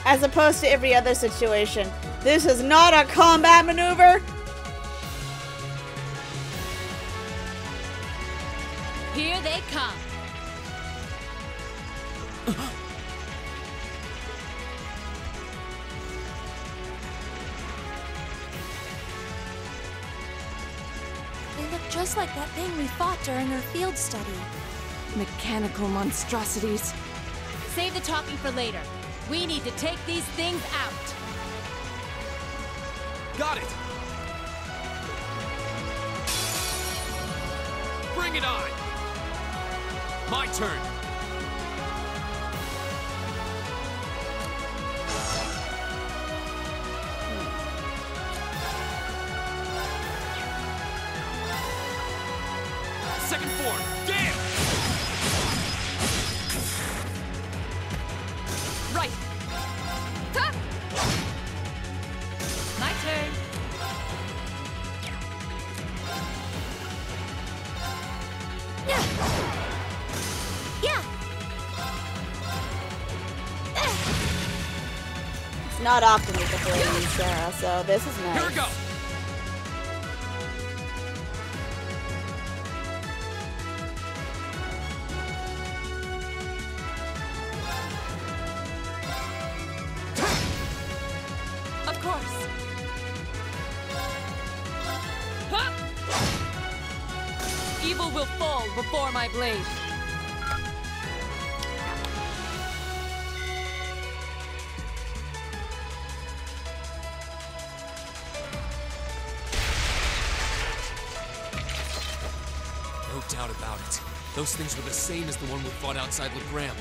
as opposed to every other situation. This is not a combat maneuver. Here they come. They look just like that thing we fought during our field study. Mechanical monstrosities. Save the talking for later. We need to take these things out. Got it! Bring it on! My turn! Second form, damn! Right. Huh. My turn. Yeah. It's not often we can play these, Sarah, so this is nice. Here we go! Of course. Huh. Evil will fall before my blade. No doubt about it. Those things were the same as the one we fought outside Legram.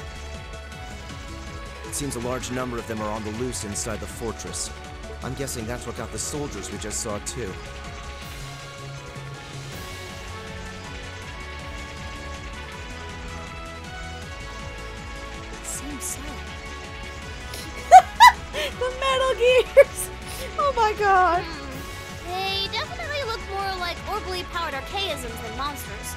It seems a large number of them are on the loose inside the fortress. I'm guessing that's what got the soldiers we just saw, too. Seems so. The Metal Gears! Oh my god. They definitely look more like orbally powered archaisms than monsters.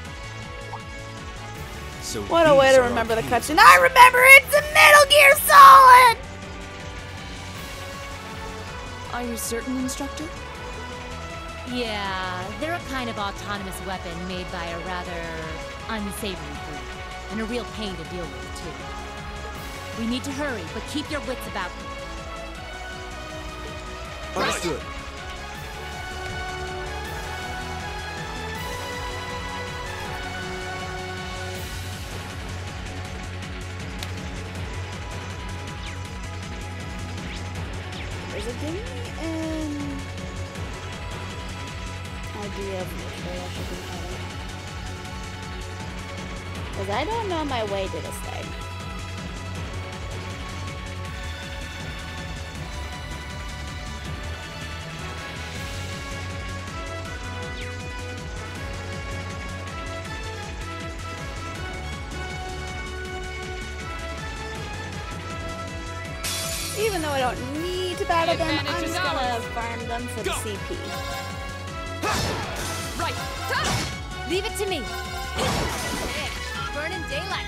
So What a way these to are remember the arcades. cutscene. I remember it's a Metal Gear Solid! Are you certain, Instructor? Yeah, they're a kind of autonomous weapon made by a rather unsavory group, and a real pain to deal with, too. We need to hurry, but keep your wits about you. Understood. There's a dinghy and idea of which way I should be heading. Because I don't know my way to this thing. Even though I don't need to battle them, I'm advantage is just gonna ours. farm them for the Go. CP. Right. Leave it to me. Burning daylight.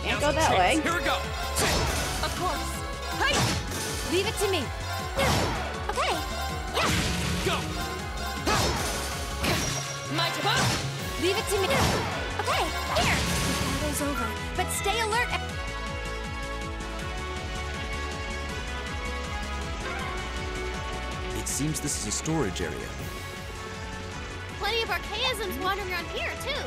Can't go that way. Here we go! Of course. Hey! Leave it to me. Okay. Yeah. Go! My turn. Leave it to me. Okay. Here. The battle's over, but stay alert. It seems this is a storage area. Plenty of archaisms wandering around here too.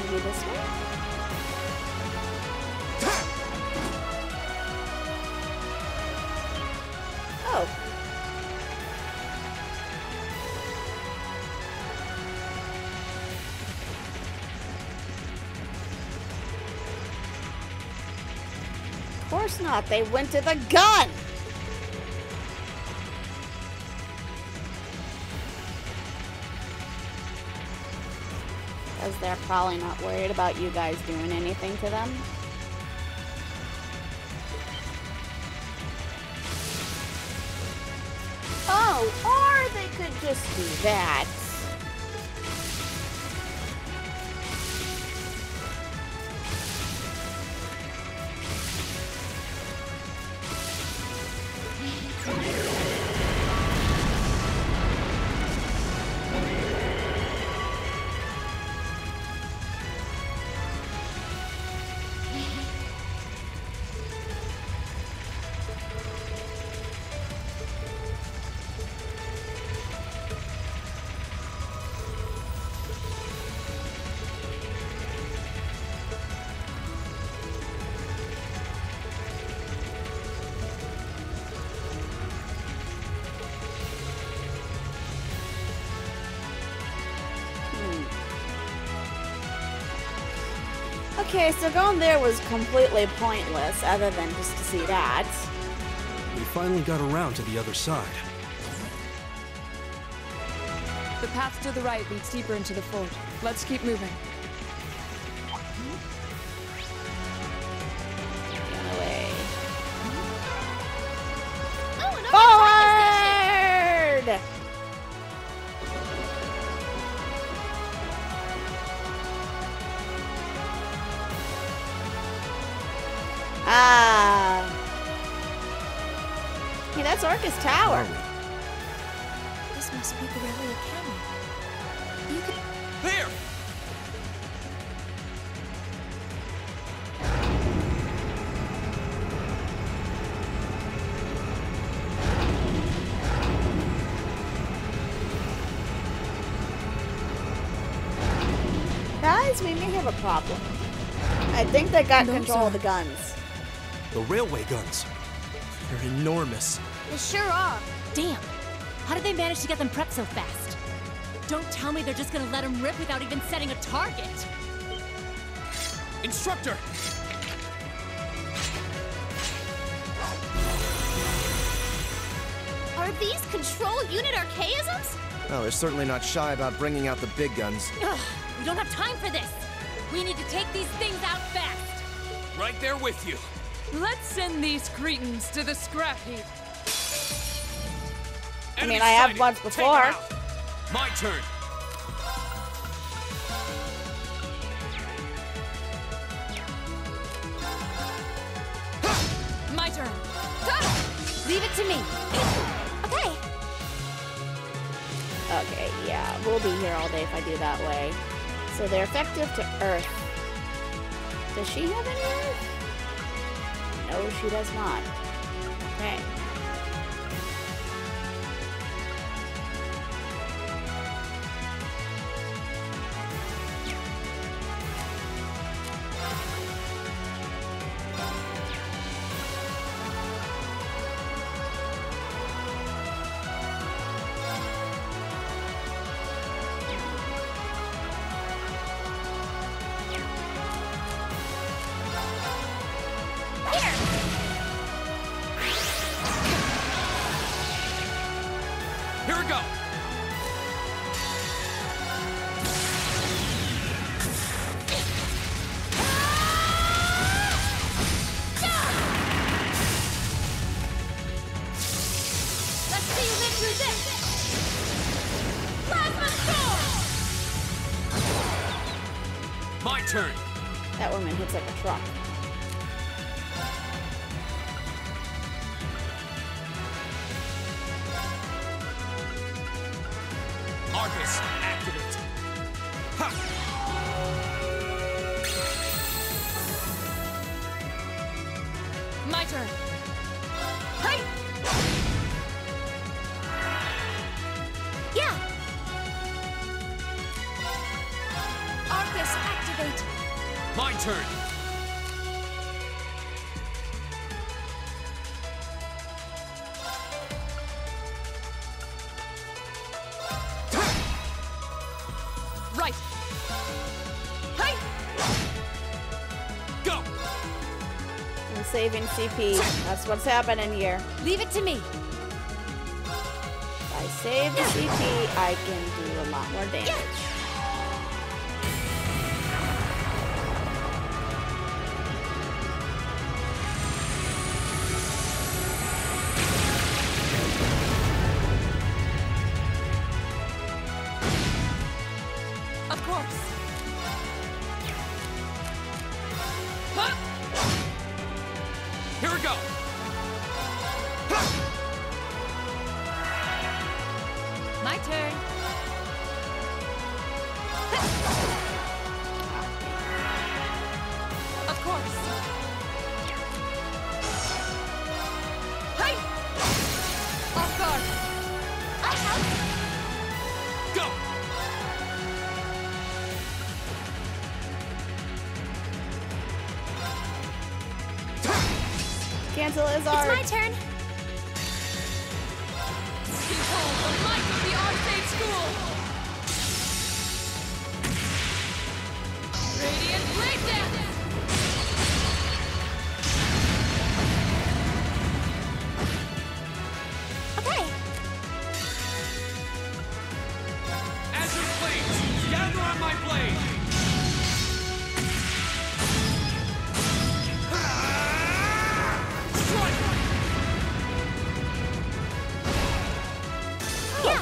Maybe this way? Oh. course not. They went to the gun. Because they're probably not worried about you guys doing anything to them. Oh, or they could just do that. Okay, so going there was completely pointless, other than just to see that. We finally got around to the other side. The path to the right leads deeper into the fort. Let's keep moving. Get away. Oh, another Forward! Ah. Hey, that's Orcus Tower. This must be the Rean Academy. You could... There! Guys, we may have a problem. I think they got No, control of sir. the guns. The railway guns. They're enormous. They sure are. Damn! How did they manage to get them prepped so fast? Don't tell me they're just gonna let them rip without even setting a target! Instructor! Are these control unit archaisms? Well, they're certainly not shy about bringing out the big guns. Ugh, we don't have time for this! We need to take these things out fast! Right there with you. Let's send these cretins to the scrap heap. I mean, Enemy I have sighted. once Take 'em before. out. My turn. My turn. Leave it to me! Okay. Okay, yeah, we'll be here all day if I do that way. So they're effective to Earth. Does she have any Earth? No, she does not. Okay. Here we go. Let's see you live through this. Plasma storm! My turn. That woman hits like a truck. Arcus, activate. Ha! My turn. Hey! Yeah! Arcus, activate! My turn. Right. Hey! Go. And saving CP. That's what's happening here. Leave it to me. If I save the CP, I can do a lot more damage. Of course. Here we go! My turn. Of course. Hey! Off guard. Go! Cancel is It's ours. my turn. Behold the might of the Arcade School! Radiant Blade Dance! Okay. Azure Flames, gather on my blade! Yeah.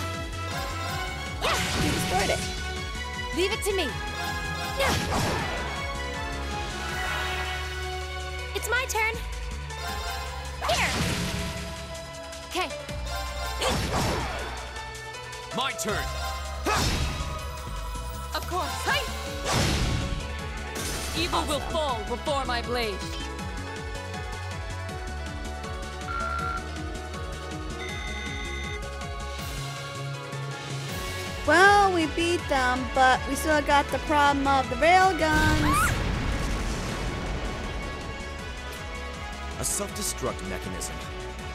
You destroyed it. Leave it to me. It's my turn. Here. Okay. My turn! Of course. Hey! Evil will fall before my blade. Well, we beat them, but we still got the problem of the railguns. A self-destruct mechanism.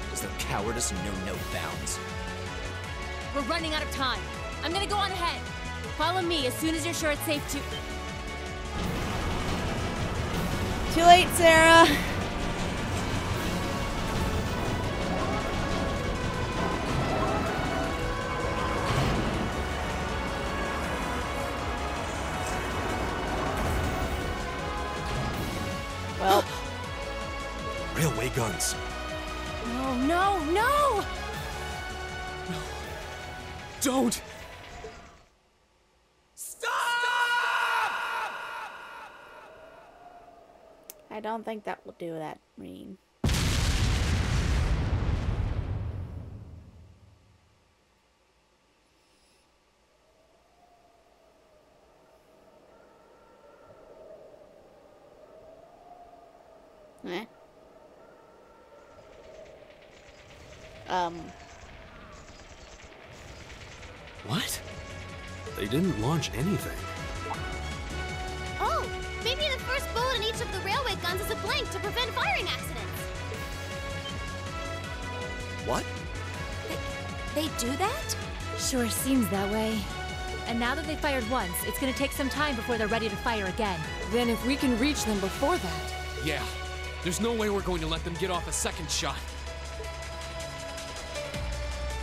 Does their cowardice know no bounds? We're running out of time. I'm gonna go on ahead. Follow me as soon as you're sure it's safe to... Too late, Sarah. Well, Railway guns. No, no, no! Don't! I don't think that will do that, Rean. Eh? What? They didn't launch anything. Oh, maybe the first bullet in each of the railway guns is a blank to prevent firing accidents. What? They do that? Sure seems that way. And now that they fired once, it's gonna take some time before they're ready to fire again. Then if we can reach them before that... Yeah, there's no way we're going to let them get off a second shot.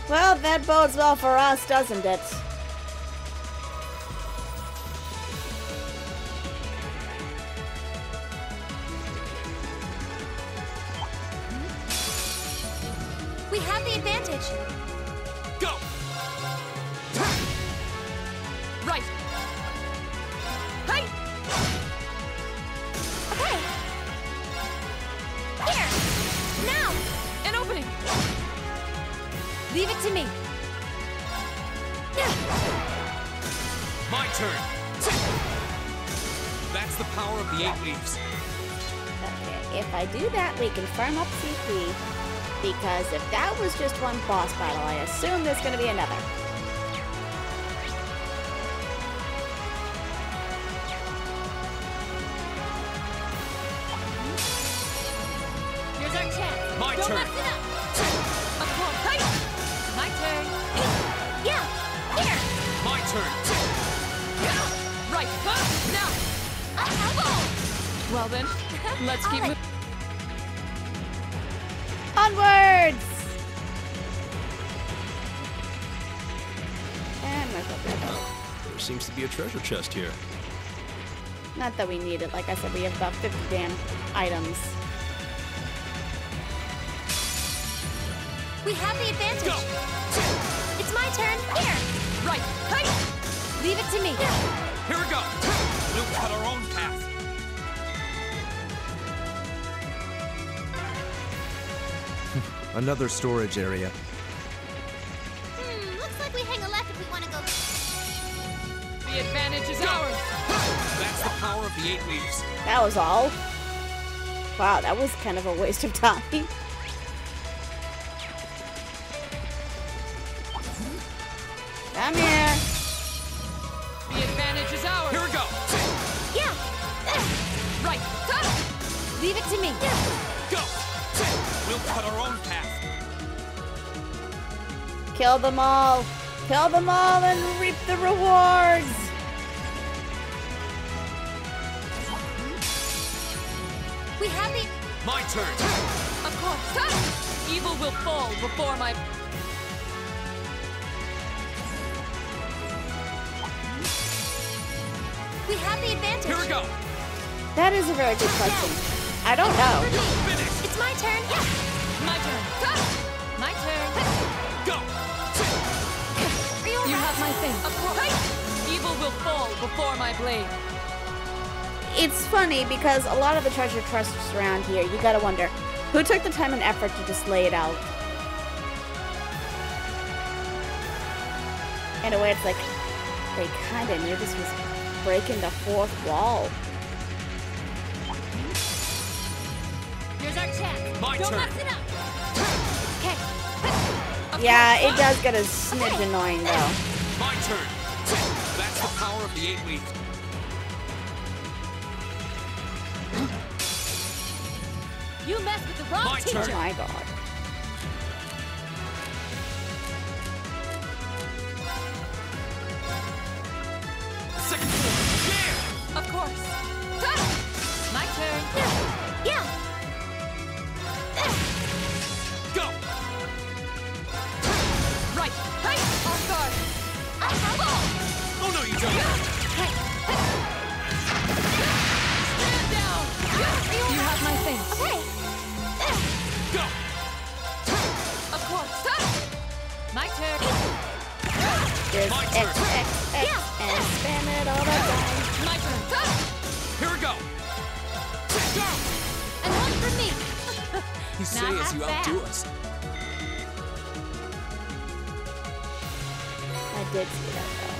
Well, that bodes well for us, doesn't it? We have the advantage. Go! Right! Hey! Okay. Here. Now. An opening! Leave it to me. My turn! That's the power of the 8 leaves. Okay, if I do that, we can firm up CP. Because if that was just one boss battle, I assume there's gonna be another. Here's our chance. My Don't turn. mess it up. Of course. Hey! My turn. Yeah. Here. My turn! Right! Now! Well then, let's keep moving. Onwards! And There seems to be a treasure chest here. not that we need it. Like I said, we have about 50 damn items. We have the advantage. Go! It's my turn. Here. Right. Hey! Leave it to me. Here we go! We'll cut our own path. Another storage area. Looks like we hang a left if we want to go. The advantage is ours. That's the power of the 8 leaves. That was all. Wow, that was kind of a waste of time. Come here. The advantage is ours. Here we go! Yeah. Right. Leave it to me. Go! We'll cut our own path. Kill them all. Kill them all and reap the rewards. We have the. My turn. Of course. Evil will fall before my... We have the advantage. Here we go! That is a very good question. I don't know. Finish! It's my turn. Yeah. My turn. My turn. Go! Are you You alright? have my thing. Of course. Evil will fall before my blade. It's funny because a lot of the treasure chests around here, you gotta wonder, who took the time and effort to just lay it out? In a way, it's like, they kinda knew this was breaking the fourth wall. Here's our chance. My Don't turn. mess it up. Okay. Yeah, it does get a smidge annoying though. My turn. That's the power of the 8 leaves. You messed with the wrong My teacher. Oh turn. my god. Second floor. Yeah! Of course. My turn. Yeah. Go! Right. Hey. Off guard. Oh no, you don't! Stand down. You have my thing. Okay. Go! Of course. My turn. Just My X, turn. X, X, and spam it all the time. My turn. Here we go! Go! And one for me. You say Not as half you bad. outdo us. I did see that though.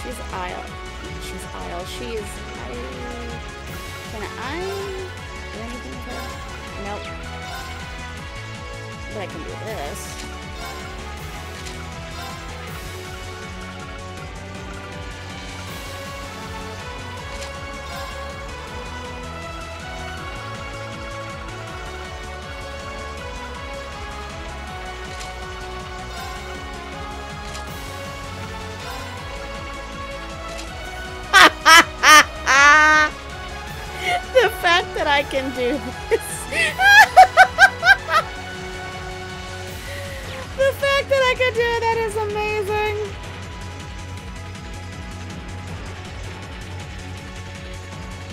She's Isle. She's Isle. She is. Can I do anything with her? Nope. But I can do this. The fact that I can do this. The fact that I can do that is amazing.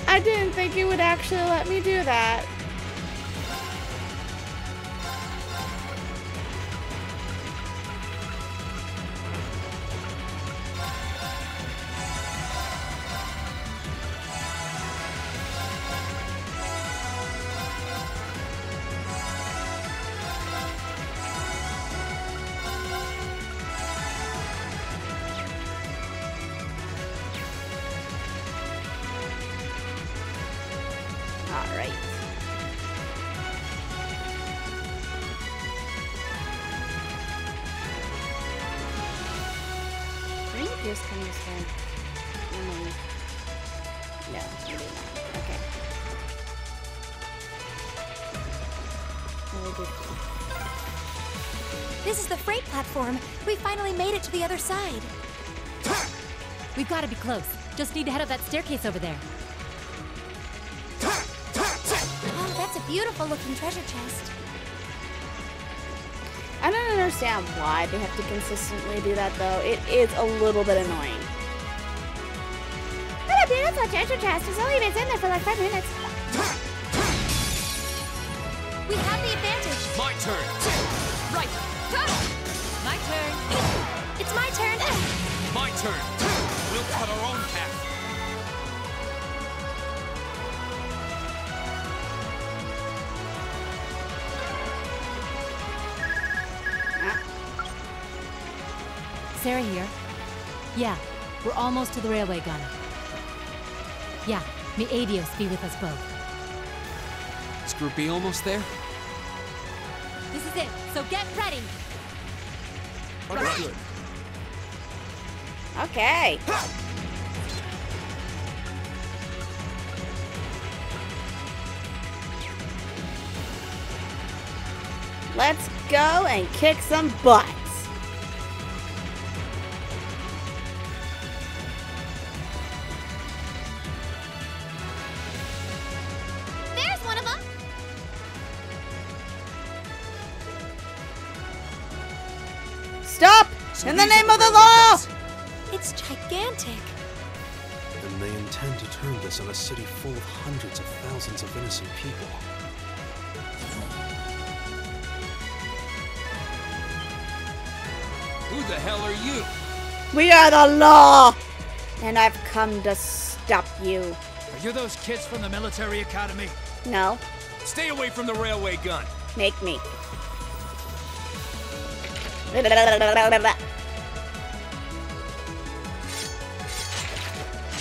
I didn't think it would actually let me do that. Alright. Green appears coming this way. No, maybe not. Okay. Oh, good. This is the freight platform. We finally made it to the other side. We've got to be close. Just need to head up that staircase over there. Oh, that's a beautiful looking treasure chest. I don't understand why they have to consistently do that, though. It is a little bit annoying. What a beautiful treasure chest. It's only been in there for like 5 minutes. We have the advantage. My turn. Right. My turn. It's my turn. My turn. We'll cut our own path. Sarah here. Yeah, we're almost to the railway gun. Yeah, may Adios be with us both. Is Group B almost there? This is it, so get ready! Understood. Okay. Let's go and kick some butts. There's one of them. Stop! So In the these are name of the railway law! guns. It's gigantic. And they intend to turn this on a city full of hundreds of thousands of innocent people. Who the hell are you? We are the law! And I've come to stop you. Are you those kids from the military academy? No, Stay away from the railway gun. make me.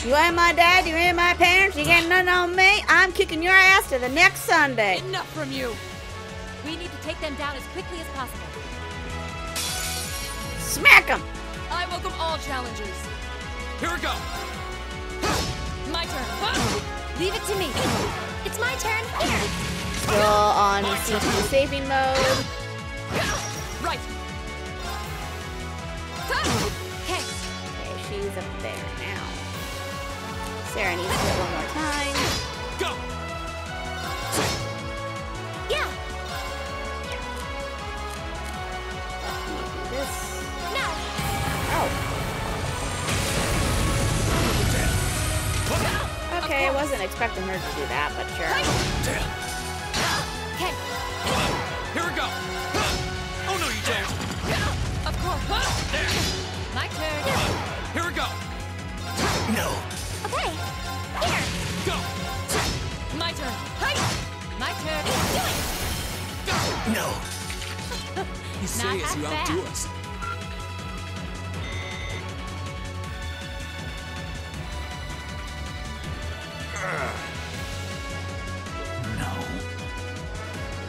You ain't my dad, you ain't my parents, you ain't nothing on me. I'm kicking your ass to the next Sunday. Enough from you! We need to take them down as quickly as possible. Smack him! I welcome all challengers. Here we go. My turn. Leave it to me! It's my turn. Here. Still on CP saving mode. Right. Okay, Okay, she's up there now. Sarah needs to hit one more time. Go. Yeah. Let me do this. No. Oh. Okay, I wasn't expecting her to do that, but sure. Damn. okay. Here we go. Oh no, you don't. Of course. There. My turn. Here we go. No! Okay. Here. Go. My turn. My turn. No! You say as you half outdo bad. us.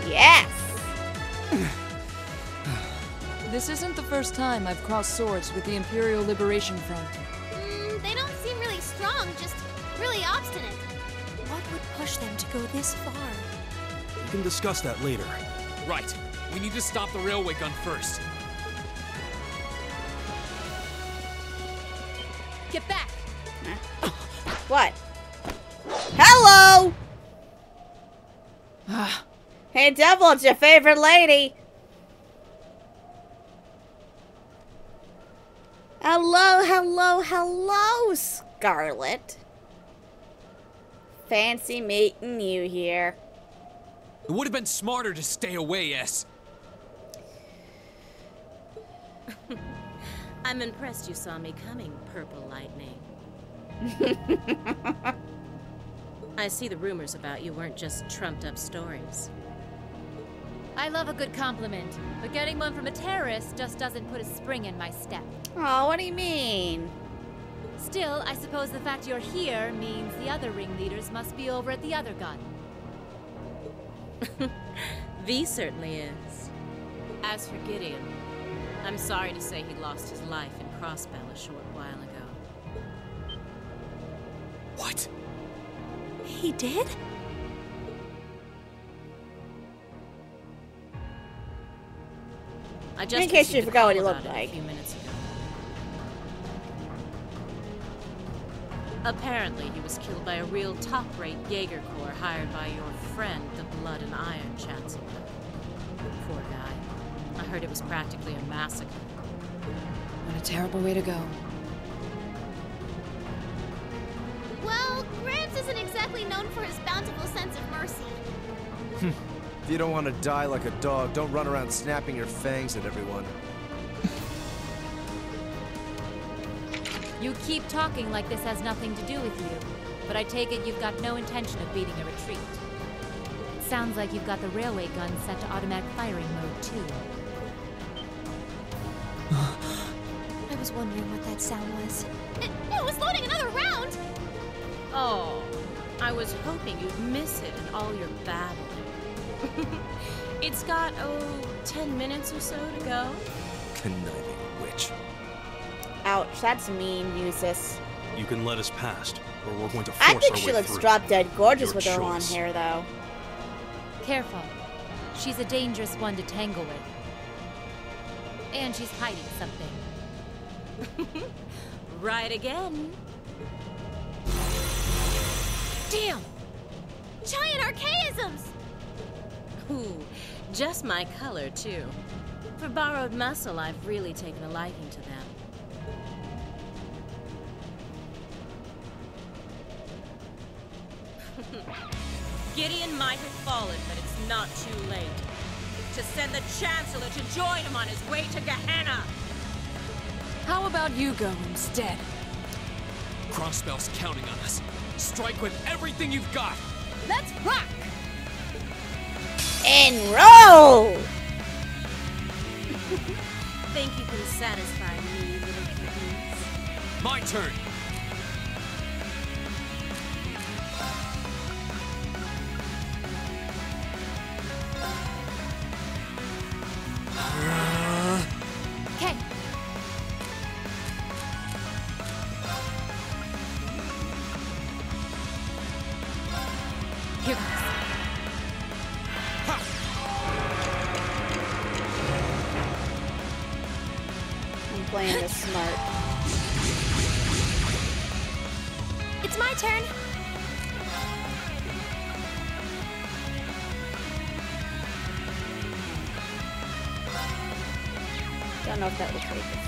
Yes! This isn't the first time I've crossed swords with the Imperial Liberation Front. They don't seem really strong, just really obstinate. What would push them to go this far? We can discuss that later. Right. We need to stop the railway gun first. Get back! What? Hello! Hey, Devil, it's your favorite lady. Hello, hello, hello, Scarlet. Fancy meeting you here. It would have been smarter to stay away, S. I'm impressed you saw me coming, Purple Lightning. I see the rumors about you weren't just trumped-up stories. I love a good compliment, but getting one from a terrorist just doesn't put a spring in my step. Oh, what do you mean? Still, I suppose the fact you're here means the other ringleaders must be over at the other gun. V certainly is. As for Gideon, I'm sorry to say he lost his life in Crossbell a short while ago. What? He did? I just In case you received a forgot what he call looked about it like. a few minutes ago. Apparently, he was killed by a real top-rate Jaeger Corps hired by your friend, the Blood and Iron Chancellor. Poor guy. I heard it was practically a massacre. What a terrible way to go. Well, Gramps isn't exactly known for his bountiful sense of mercy. If you don't want to die like a dog, don't run around snapping your fangs at everyone. You keep talking like this has nothing to do with you, but I take it you've got no intention of beating a retreat. It sounds like you've got the railway gun set to automatic firing mode, too. I was wondering what that sound was. It was loading another round! Oh, I was hoping you'd miss it in all your babbling. It's got, 10 minutes or so to go. Conniving witch. Ouch, that's mean, Eustace. You can let us past, or we're going to force I our think way she looks through. drop dead gorgeous Your with her long choice. hair, though. Careful. She's a dangerous one to tangle with. And she's hiding something. Right again. Damn! Giant archaisms! Ooh, just my color, too. For borrowed muscle, I've really taken a liking to them. Gideon might have fallen, but it's not too late. To send the Chancellor to join him on his way to Gehenna! How about you go instead? Crossbell's counting on us. Strike with everything you've got! Let's rock! And roll! Think you can satisfy me, little kiddies? My turn! Okay. Here goes. I'm playing this smart. It's my turn. Don't know if that will take effect.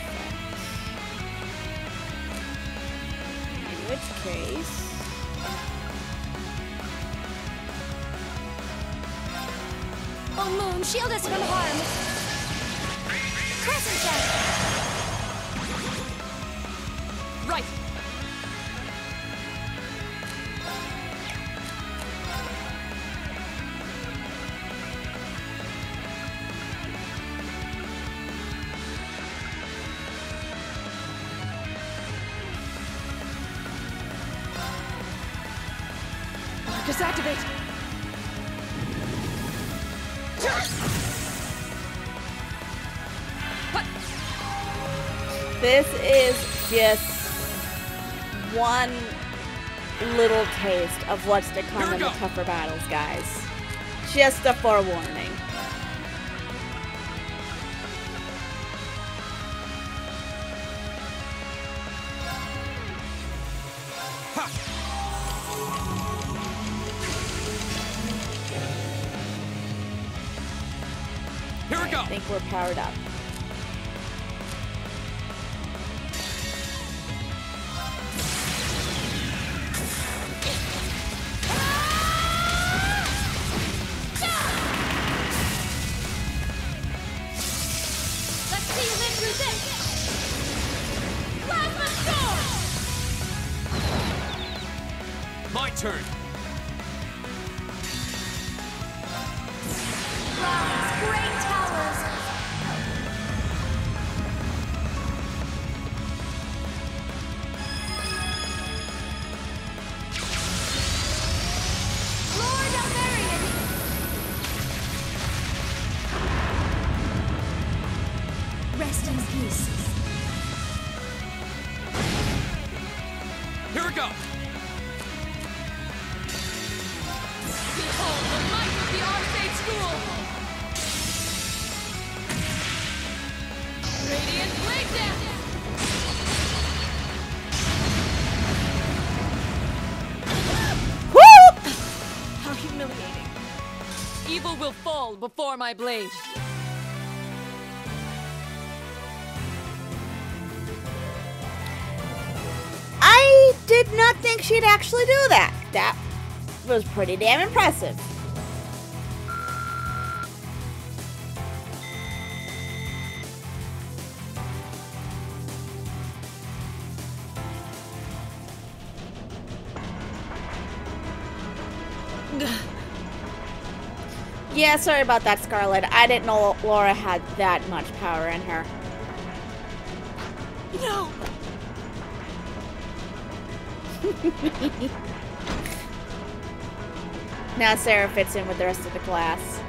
In which case... Oh, Moon, shield us from harm. Crescent check. Right! Marcus, activate! This is just one little taste of what's to come in the tougher battles, guys. Just a forewarning. Here we go! I think we're powered up. Let's see you live through this. Plasma storm. My turn! Rise, great towers. Lord Almerian. Rest in peace. Here we go! Behold the might of the Arcade School! Radiant Blade Dance! evil will fall before my blade. I did not think she'd actually do that. That was pretty damn impressive. Yeah, sorry about that, Scarlet. I didn't know Laura had that much power in her. No! Now Sarah fits in with the rest of the class.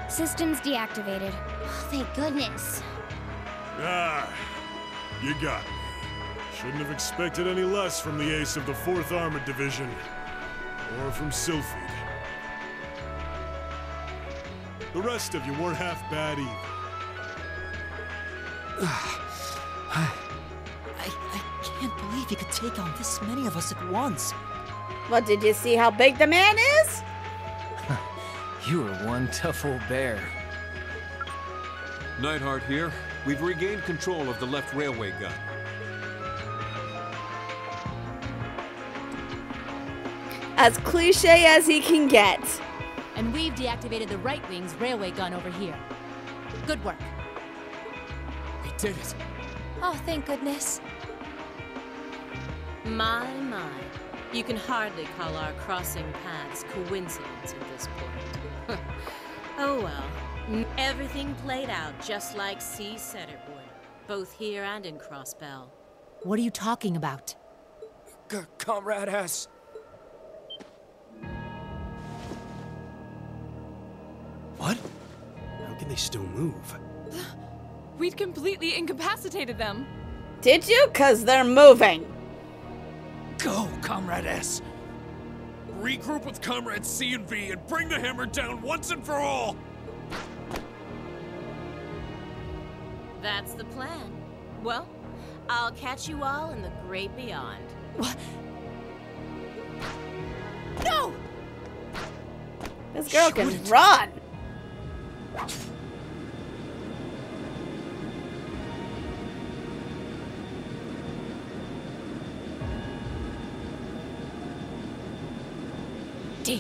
Systems deactivated. Oh, thank goodness. Ah, you got me. Shouldn't have expected any less from the ace of the 4th Armored Division. Or from Sylphid. The rest of you weren't half bad either. I can't believe you could take on this many of us at once. What, did you see how big the man is? You are one tough old bear. Neidhart here. We've regained control of the left railway gun. As cliche as he can get. And we've deactivated the right wing's railway gun over here. Good work. We did it. Oh, thank goodness. My. You can hardly call our crossing paths coincidence at this point. Oh well. Everything played out just like C said it would. Both here and in Crossbell. What are you talking about? Comrade S. What? How can they still move? We'd completely incapacitated them. Did you? 'Cause they're moving. Go, Comrade S. Regroup with Comrades C and V and bring the hammer down once and for all! That's the plan. Well, I'll catch you all in the great beyond. What? No! This girl can run. Damn.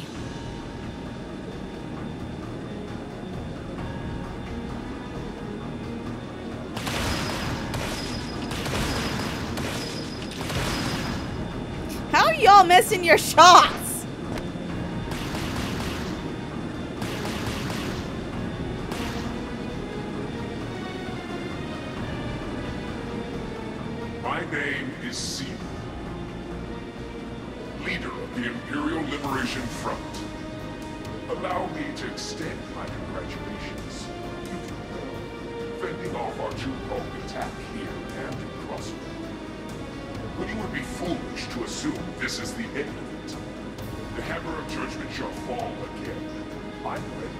How are y'all missing your shots? My name is C, leader of the Imperial Liberation Front. Allow me to extend my congratulations. You did well, fending off our two-pronged attack here and in Crossbell. But you would be foolish to assume this is the end of it. The hammer of judgment shall fall again. I'm ready.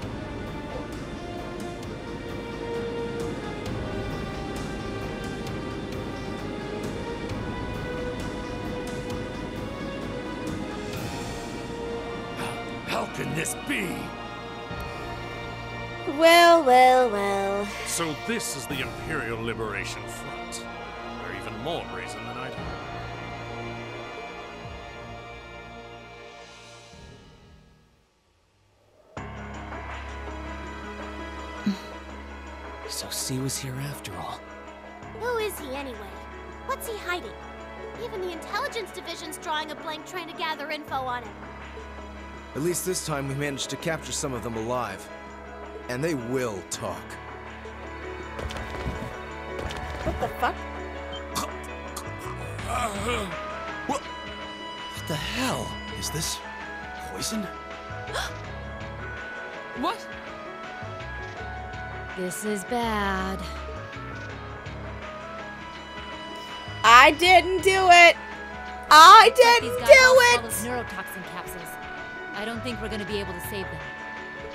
How can this be? Well, well, well. So this is the Imperial Liberation Front. Or even more brazen than I'd heard. So C was here after all. Who is he anyway? What's he hiding? Even the intelligence division's drawing a blank trying to gather info on him. At least this time we managed to capture some of them alive. And they will talk. What the fuck? What the hell? Is this poison? What? This is bad. I didn't do it. I didn't These guys do all it. swallowed neurotoxin capsules. I don't think we're gonna be able to save them.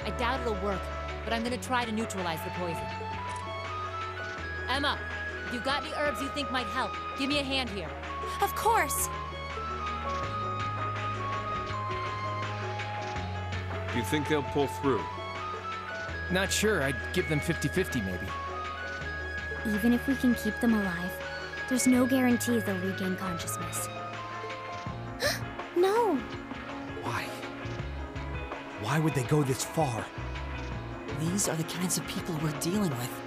I doubt it'll work, but I'm gonna try to neutralize the poison. Emma, if you got any herbs you think might help, give me a hand here. Of course. Do you think they'll pull through? Not sure. I'd give them 50-50 maybe. Even if we can keep them alive, there's no guarantee they'll regain consciousness. No! Why? Why would they go this far? These are the kinds of people we're dealing with.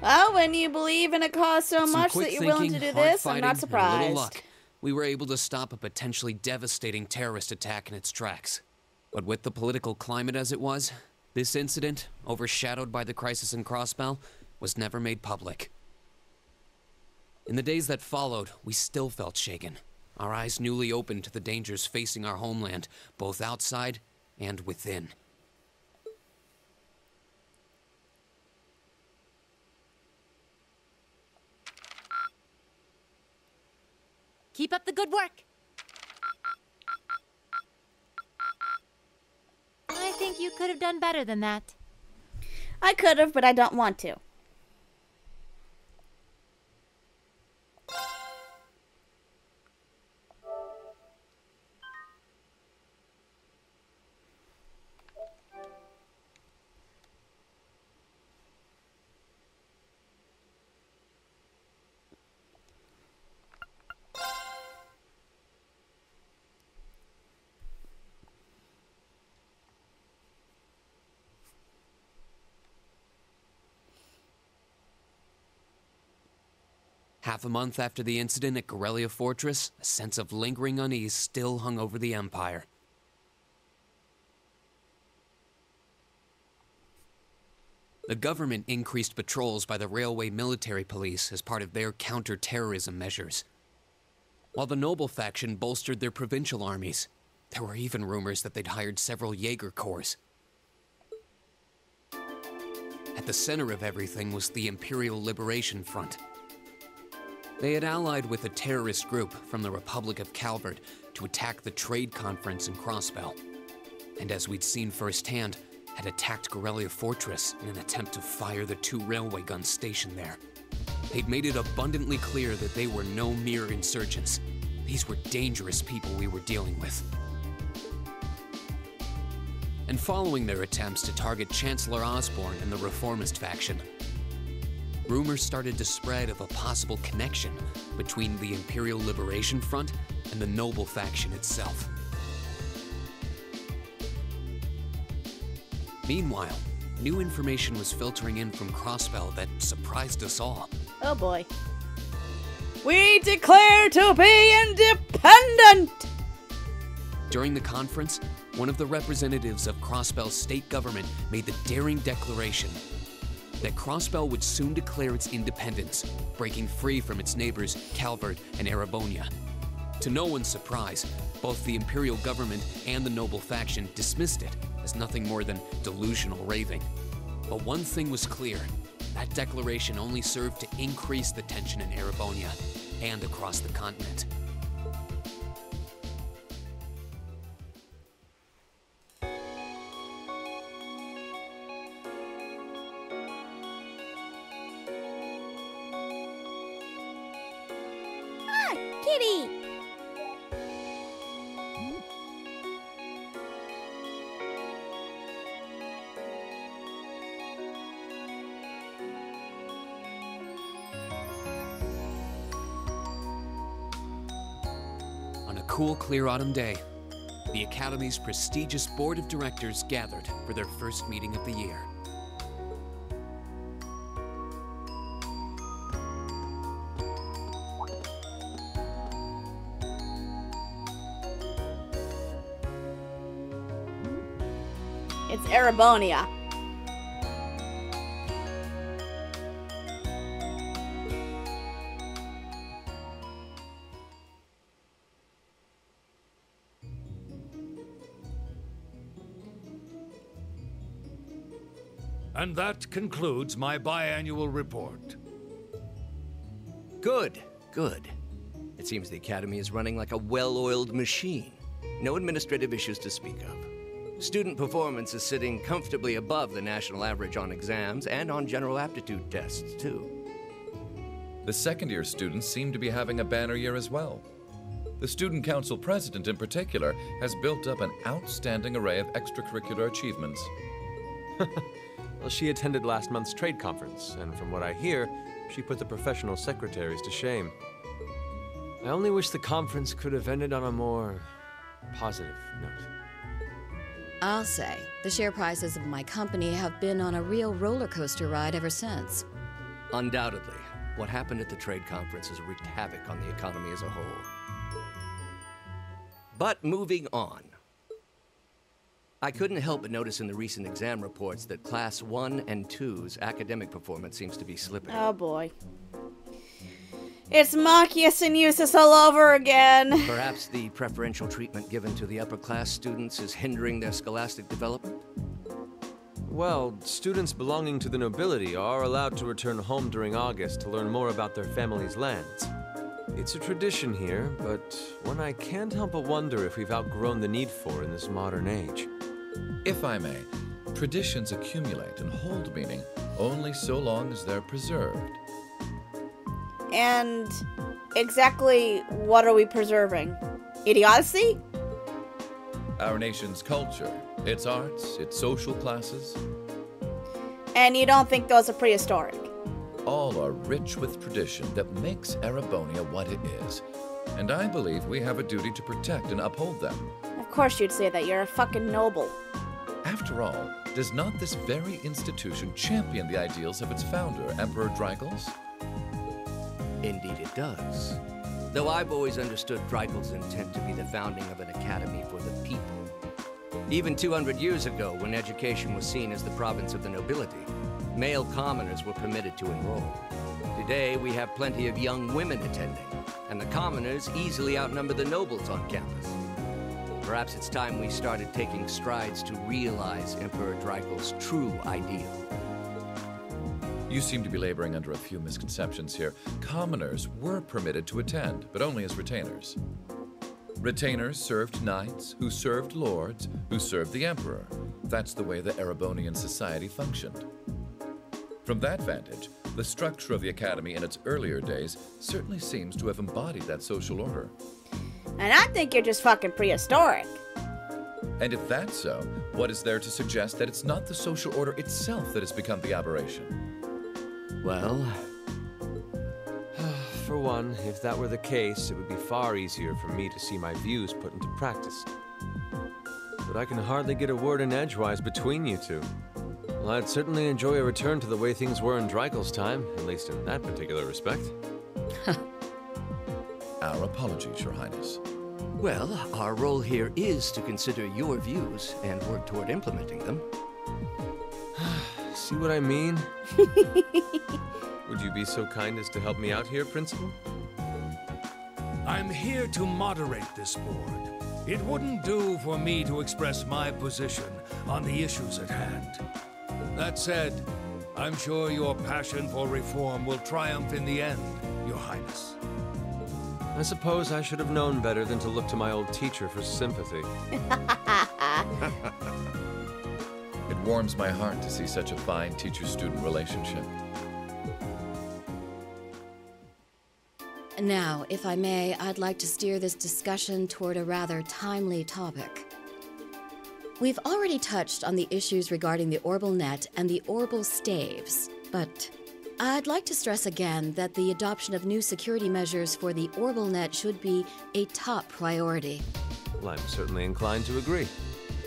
Well, when you believe in a cause so Some much quick that you're willing to thinking, do this, hard I'm not fighting, and a little surprised. luck, we were able to stop a potentially devastating terrorist attack in its tracks. But with the political climate as it was, this incident, overshadowed by the crisis in Crossbell, was never made public. In the days that followed, we still felt shaken, our eyes newly opened to the dangers facing our homeland, both outside and within. Keep up the good work. I think you could have done better than that. I could have, but I don't want to. Half a month after the incident at Corellia Fortress, a sense of lingering unease still hung over the Empire. The government increased patrols by the railway military police as part of their counter-terrorism measures. While the noble faction bolstered their provincial armies, there were even rumors that they'd hired several Jaeger corps. At the center of everything was the Imperial Liberation Front. They had allied with a terrorist group from the Republic of Calvert to attack the trade conference in Crossbell. And as we'd seen firsthand, had attacked Corellia Fortress in an attempt to fire the 2 railway guns stationed there. They'd made it abundantly clear that they were no mere insurgents. These were dangerous people we were dealing with. And following their attempts to target Chancellor Osborne and the Reformist faction, rumors started to spread of a possible connection between the Imperial Liberation Front and the noble faction itself. Meanwhile, new information was filtering in from Crossbell that surprised us all. Oh boy. We declare to be independent! During the conference, one of the representatives of Crossbell's state government made the daring declaration that Crossbell would soon declare its independence, breaking free from its neighbors Calvert and Erebonia. To no one's surprise, both the Imperial government and the noble faction dismissed it as nothing more than delusional raving. But one thing was clear, that declaration only served to increase the tension in Erebonia and across the continent. Kitty! On a cool, clear autumn day, the Academy's prestigious board of directors gathered for their first meeting of the year. It's Erebonia. And that concludes my biannual report. Good, good. It seems the Academy is running like a well-oiled machine. No administrative issues to speak of. Student performance is sitting comfortably above the national average on exams and on general aptitude tests, too. The second-year students seem to be having a banner year as well. The Student Council president, in particular, has built up an outstanding array of extracurricular achievements. Well, she attended last month's trade conference, and from what I hear, she put the professional secretaries to shame. I only wish the conference could have ended on a more positive note. I'll say, the share prices of my company have been on a real roller coaster ride ever since. Undoubtedly, what happened at the trade conference has wreaked havoc on the economy as a whole. But moving on. I couldn't help but notice in the recent exam reports that Class 1 and 2's academic performance seems to be slipping. Oh boy. It's Machias and Eustace all over again. Perhaps the preferential treatment given to the upper class students is hindering their scholastic development? Well, students belonging to the nobility are allowed to return home during August to learn more about their family's lands. It's a tradition here, but one I can't help but wonder if we've outgrown the need for in this modern age. If I may, traditions accumulate and hold meaning only so long as they're preserved. And exactly what are we preserving? Idiocy? Our nation's culture, its arts, its social classes. And you don't think those are prehistoric? All are rich with tradition that makes Erebonia what it is. And I believe we have a duty to protect and uphold them. Of course you'd say that. You're a fucking noble. After all, does not this very institution champion the ideals of its founder, Emperor Dreigels? Indeed it does. Though I've always understood Dreigels' intent to be the founding of an academy for the people. Even 200 years ago, when education was seen as the province of the nobility, male commoners were permitted to enroll. Today, we have plenty of young women attending, and the commoners easily outnumber the nobles on campus. Perhaps it's time we started taking strides to realize Emperor Dreigels' true ideal. You seem to be laboring under a few misconceptions here. Commoners were permitted to attend, but only as retainers. Retainers served knights, who served lords, who served the emperor. That's the way the Erebonian society functioned. From that vantage, the structure of the academy in its earlier days certainly seems to have embodied that social order. And I think you're just fucking prehistoric. And if that's so, what is there to suggest that it's not the social order itself that has become the aberration? Well... For one, if that were the case, it would be far easier for me to see my views put into practice. But I can hardly get a word in edgewise between you two. Well, I'd certainly enjoy a return to the way things were in Dreigels' time, at least in that particular respect. Our apologies, Your Highness. Well, our role here is to consider your views and work toward implementing them. See what I mean? Would you be so kind as to help me out here, Principal? I'm here to moderate this board. It wouldn't do for me to express my position on the issues at hand. That said, I'm sure your passion for reform will triumph in the end, Your Highness. I suppose I should have known better than to look to my old teacher for sympathy. It warms my heart to see such a fine teacher-student relationship. Now, if I may, I'd like to steer this discussion toward a rather timely topic. We've already touched on the issues regarding the Orbal Net and the Orbal Staves, but I'd like to stress again that the adoption of new security measures for the Orbal Net should be a top priority. Well, I'm certainly inclined to agree.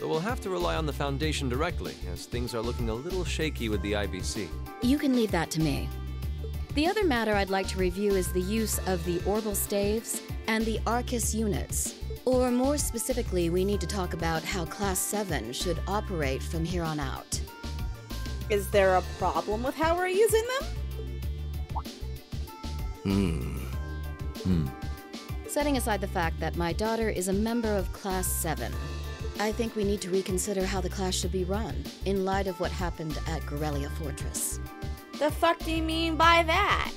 But we'll have to rely on the Foundation directly, as things are looking a little shaky with the IBC. You can leave that to me. The other matter I'd like to review is the use of the Orbal Staves and the Arcus units. Or more specifically, we need to talk about how Class 7 should operate from here on out. Is there a problem with how we're using them? Setting aside the fact that my daughter is a member of Class 7, I think we need to reconsider how the class should be run, in light of what happened at Gorelia Fortress. The fuck do you mean by that?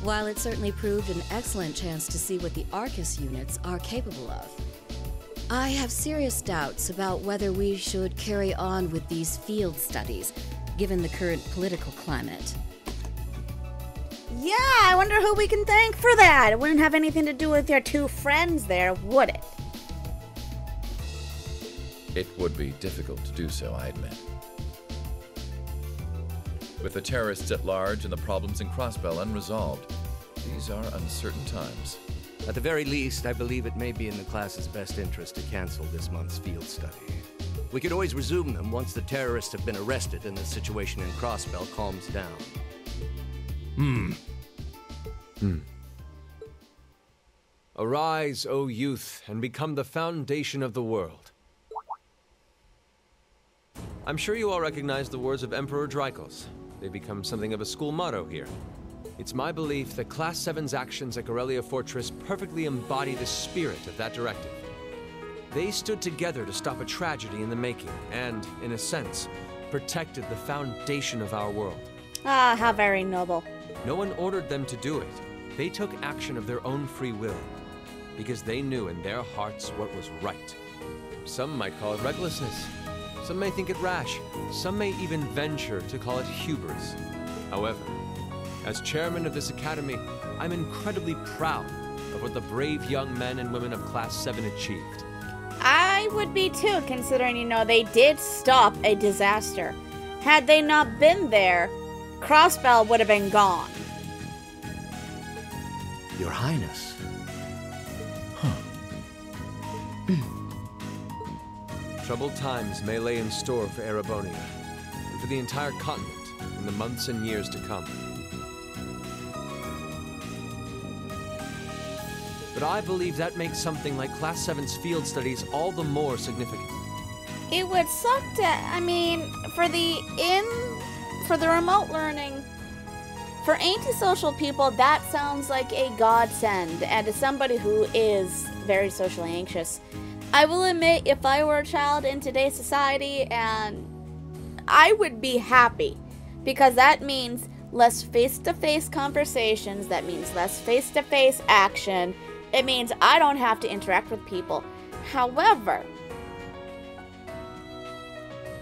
While it certainly proved an excellent chance to see what the Arcus units are capable of, I have serious doubts about whether we should carry on with these field studies, given the current political climate. Yeah, I wonder who we can thank for that. It wouldn't have anything to do with your two friends there, would it? It would be difficult to do so, I admit. With the terrorists at large and the problems in Crossbell unresolved, these are uncertain times. At the very least, I believe it may be in the class's best interest to cancel this month's field study. We could always resume them once the terrorists have been arrested and the situation in Crossbell calms down. Arise, O youth, and become the foundation of the world. I'm sure you all recognize the words of Emperor Drykos. They become something of a school motto here. It's my belief that Class 7's actions at Corellia Fortress perfectly embody the spirit of that directive. They stood together to stop a tragedy in the making and, in a sense, protected the foundation of our world. Ah, how very noble. No one ordered them to do it. They took action of their own free will, because they knew in their hearts what was right. Some might call it recklessness. Some may think it rash. Some may even venture to call it hubris. However, as chairman of this academy, I'm incredibly proud of what the brave young men and women of Class 7 achieved. I would be too, considering, you know, they did stop a disaster. Had they not been there, Crossbell would have been gone. Your Highness. Troubled times may lay in store for Erebonia, and for the entire continent in the months and years to come. But I believe that makes something like Class 7's field studies all the more significant. It would suck to, I mean, for the remote learning, for antisocial people, that sounds like a godsend. And as somebody who is very socially anxious, I will admit, if I were a child in today's society, and I would be happy, because that means less face-to-face conversations, that means less face-to-face action, it means I don't have to interact with people. However,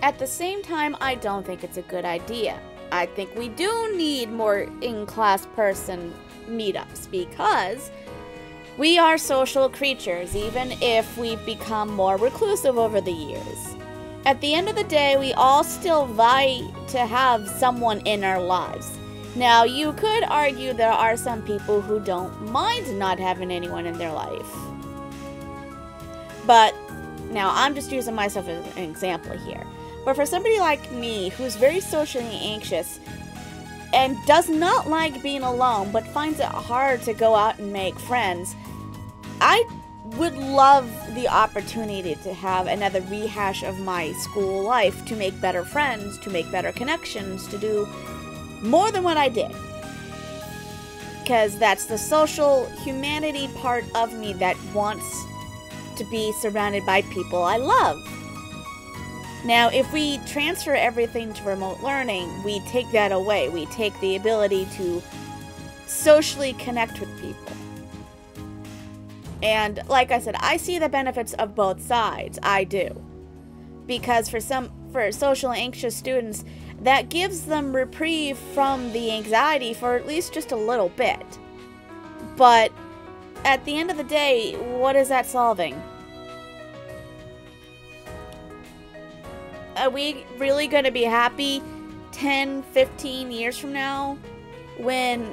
at the same time, I don't think it's a good idea. I think we do need more in-class person meetups, because we are social creatures, even if we've become more reclusive over the years. At the end of the day, we all still vie to have someone in our lives. Now, you could argue there are some people who don't mind not having anyone in their life. But, now I'm just using myself as an example here. But for somebody like me, who's very socially anxious, and does not like being alone, but finds it hard to go out and make friends, I would love the opportunity to have another rehash of my school life, to make better friends, to make better connections, to do more than what I did. Because that's the social humanity part of me that wants to be surrounded by people I love. Now, if we transfer everything to remote learning, we take that away. We take the ability to socially connect with people. And like I said, I see the benefits of both sides. I do. Because for socially anxious students, that gives them reprieve from the anxiety for at least just a little bit. But at the end of the day, what is that solving? Are we really going to be happy 10, 15 years from now when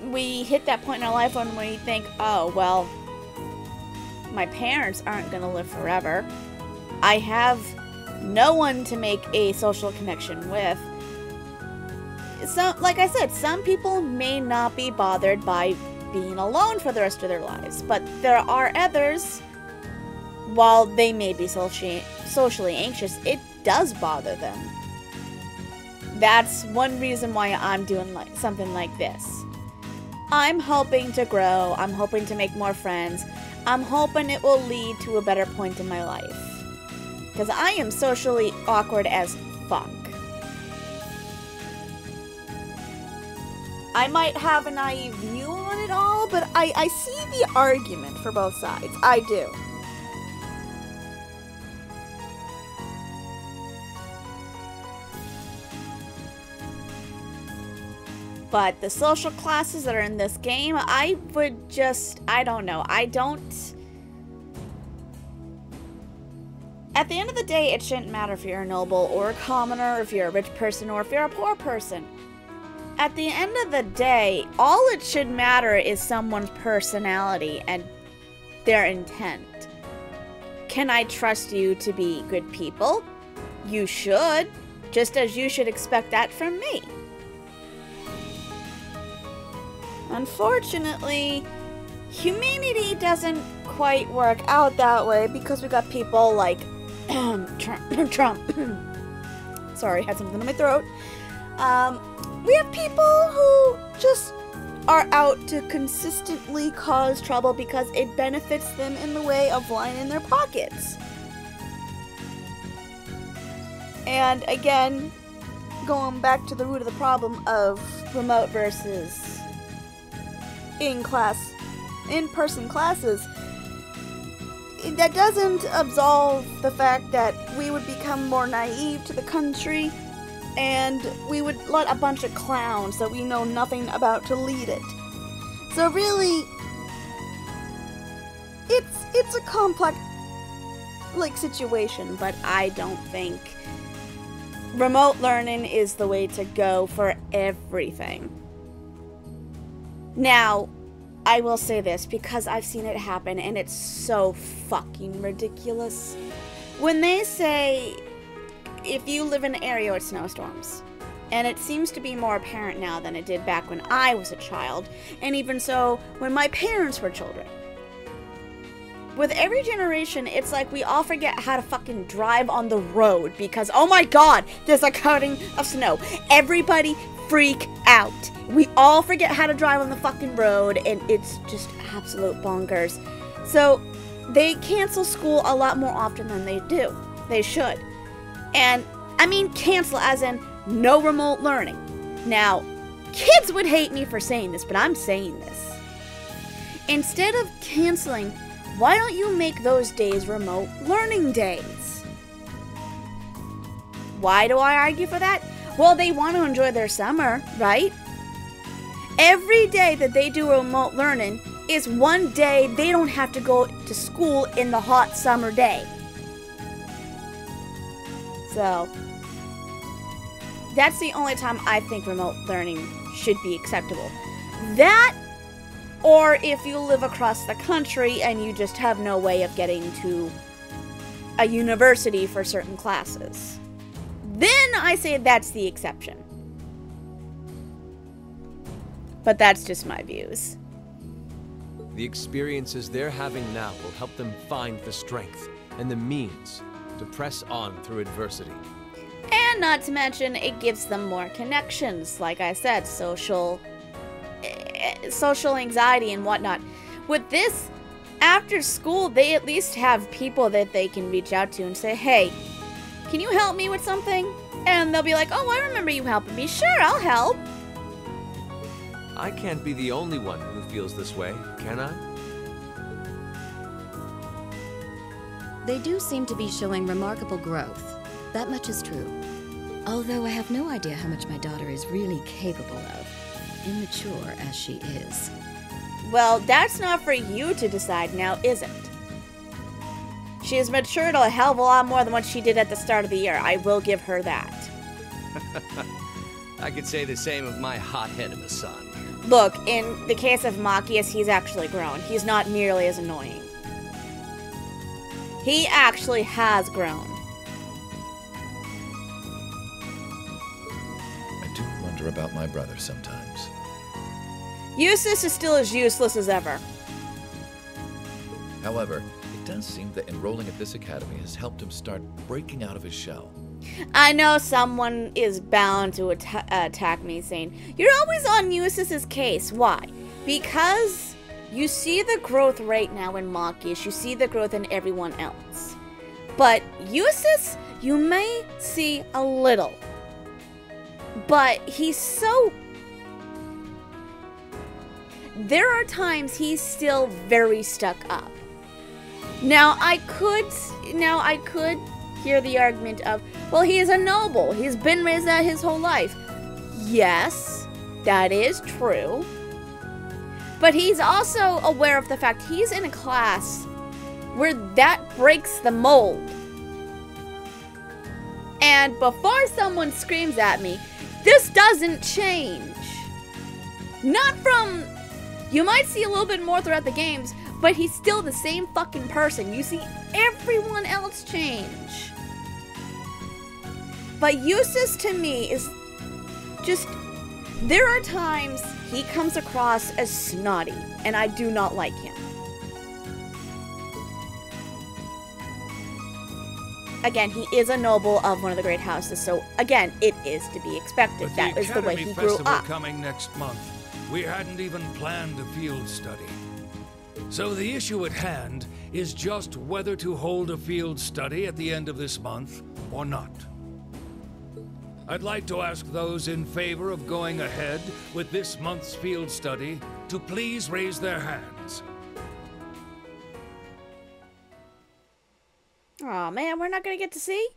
we hit that point in our life when we think, oh, well, my parents aren't going to live forever. I have no one to make a social connection with. So, like I said, some people may not be bothered by being alone for the rest of their lives, but there are others, while they may be socially anxious, it does bother them. That's one reason why I'm doing something like this. I'm hoping to grow, I'm hoping to make more friends, I'm hoping it will lead to a better point in my life. Because I am socially awkward as fuck. I might have a naive view on it all, but I see the argument for both sides. I do. But the social classes that are in this game, I would just, I don't know. At the end of the day, it shouldn't matter if you're a noble or a commoner, if you're a rich person or if you're a poor person. At the end of the day, all it should matter is someone's personality and their intent. Can I trust you to be good people? You should, just as you should expect that from me. Unfortunately, humanity doesn't quite work out that way because we got people like Trump. Sorry, had something in my throat. We have people who just are out to consistently cause trouble because it benefits them in the way of lining their pockets. And again, going back to the root of the problem of remote versus in-person classes, that doesn't absolve the fact that we would become more naive to the country and we would let a bunch of clowns that we know nothing about to lead it. So really, it's a complex situation, but I don't think remote learning is the way to go for everything. Now, I will say this because I've seen it happen and it's so fucking ridiculous. When they say, if you live in an area with snowstorms, and it seems to be more apparent now than it did back when I was a child, and even so when my parents were children. With every generation, it's like we all forget how to fucking drive on the road because, oh my god, there's a coating of snow. Everybody freak out. We all forget how to drive on the fucking road, and it's just absolute bonkers. So, they cancel school a lot more often than they do. They should. And, I mean cancel as in no remote learning. Now, kids would hate me for saying this, but I'm saying this. Instead of canceling, why don't you make those days remote learning days? Why do I argue for that? Well, they want to enjoy their summer, right? Every day that they do remote learning is one day they don't have to go to school in the hot summer day. So, that's the only time I think remote learning should be acceptable. That, or if you live across the country and you just have no way of getting to a university for certain classes. Then I say that's the exception. But that's just my views. The experiences they're having now will help them find the strength and the means to press on through adversity. And not to mention, it gives them more connections. Like I said, social anxiety and whatnot. With this, after school, they at least have people that they can reach out to and say, hey, can you help me with something? And they'll be like, oh, I remember you helping me. Sure, I'll help. I can't be the only one who feels this way, can I? They do seem to be showing remarkable growth. That much is true. Although I have no idea how much my daughter is really capable of, immature as she is. Well, that's not for you to decide now, is it? She has matured a hell of a lot more than what she did at the start of the year. I will give her that. I could say the same of my hothead of a son. Look, in the case of Machias, he's actually grown. He's not nearly as annoying. He actually has grown. I do wonder about my brother sometimes. Eustace is still as useless as ever. However, it does seem that enrolling at this academy has helped him start breaking out of his shell. I know someone is bound to attack me saying, you're always on Eustace's case. Why? Because you see the growth right now in Machias. You see the growth in everyone else. But Eustace, you may see a little. But he's so... There are times he's still very stuck up. Now I could hear the argument of, well, he is a noble. He's been raised that his whole life. Yes, That is true. But he's also aware of the fact he's in a class where that breaks the mold. And before someone screams at me, this doesn't change. Not from... You might see a little bit more throughout the games, but he's still the same fucking person. You see everyone else change. But Eustace to me is just... There are times he comes across as snotty, and I do not like him. Again, he is a noble of one of the great houses, so again, it is to be expected. That is the way he grew up. Coming next month, we hadn't even planned a field study. So the issue at hand is just whether to hold a field study at the end of this month or not. I'd like to ask those in favor of going ahead with this month's field study to please raise their hands. Aw, man, we're not gonna get to see?